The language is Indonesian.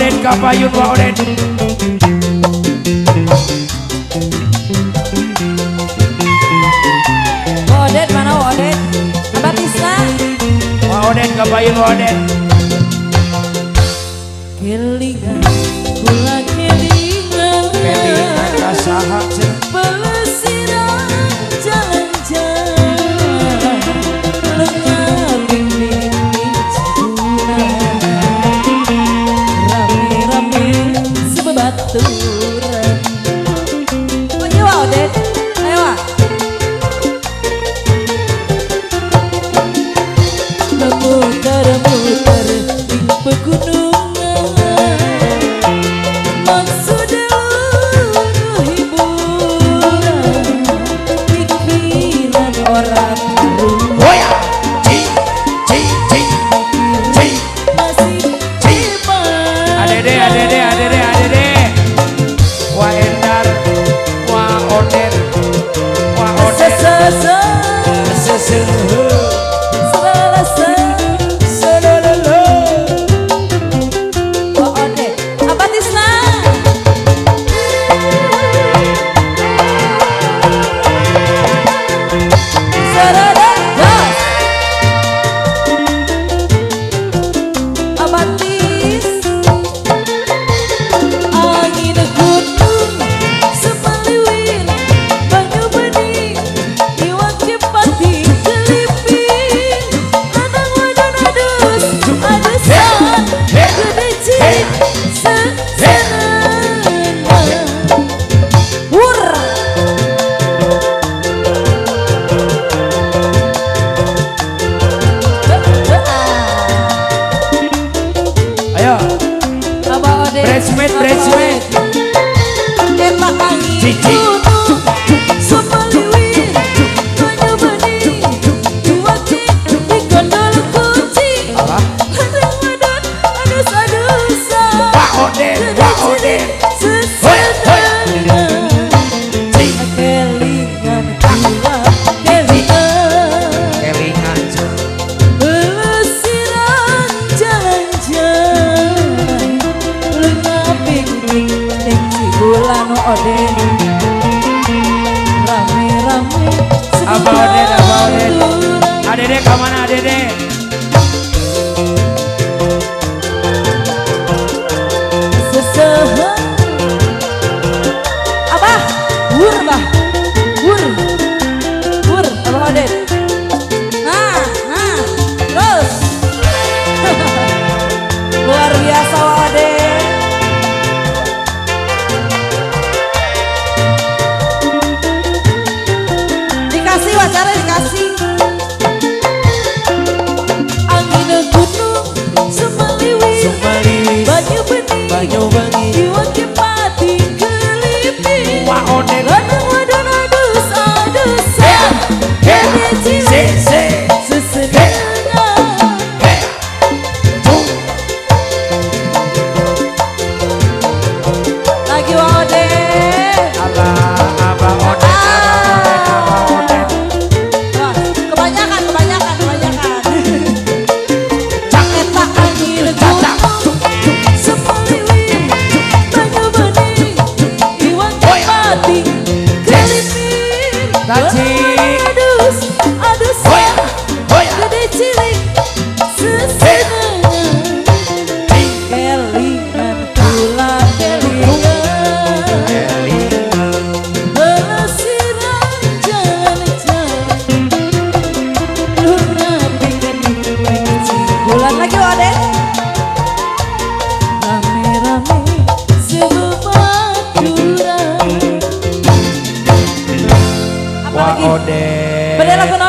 Oden kapayun wa Oden. Oden mana Oden? Abah Tisna. Wa Oden kapayun wa Oden. Kelingan, kula kelingan. Kelingan kasaha cenah. Pelesiran jalan-jalan, lengan bimbing cibulan, rame-rame sebebaturan. Oh iya Wak Oden, ayo Wak. Memutar-mutar di pegunungan, maksud seluruh hiburan, pikiran orang rumah. Oh ya. Ci Masih cepat. Adede. Wa Endar, wa Oden, wa Oden. Selesai. Oh Oden, Abah Tisna. Seradan gas. Abah Tis. Angin gunung semaliwin, banyu bening, iwak kepati keliping, lanang wadon adus, adusan, gede cilik, sesenengan. Wur. Ayo. Abah Oden, Bridesmaid. Emak angin Cici. gunung semaliwin, banyu bening, iwak digondol kucing, Apa? lanang wadon adus-adusan, Wa Oden. sesenengan. Kelingan kula kelingan, Kelingan. pelesiran jalan-jalan, lengan bimbing ning cibulan Oden, rame-rame Abah Oden. sebebaturan. Adede kemana Adede? Sesehan Abah, wur bah, wur Abah Oden. Nah, terus luar biasa Wak Oden. Dikasih wacara dikasih. Angin gunung semaliwin, banyu bening, iwak kepati keliping, Wa Oden. lanang wadon adus-adusan, gede cilik, sesenengan. Lagi Wak Oden. Abah Oden. Wah, kebanyakan. Eta angin gunung semaliwin, banyu bening, iwak kepati keliping, Taci. adusan, gede cilik, sesenengan. Kelingan kula kelingan, pelesiran jalan-jalan, lunga bikin cibulan lagi Oden. Rame-rame sebebaturan. Apa Wa lagi? Oden. Bendera kuno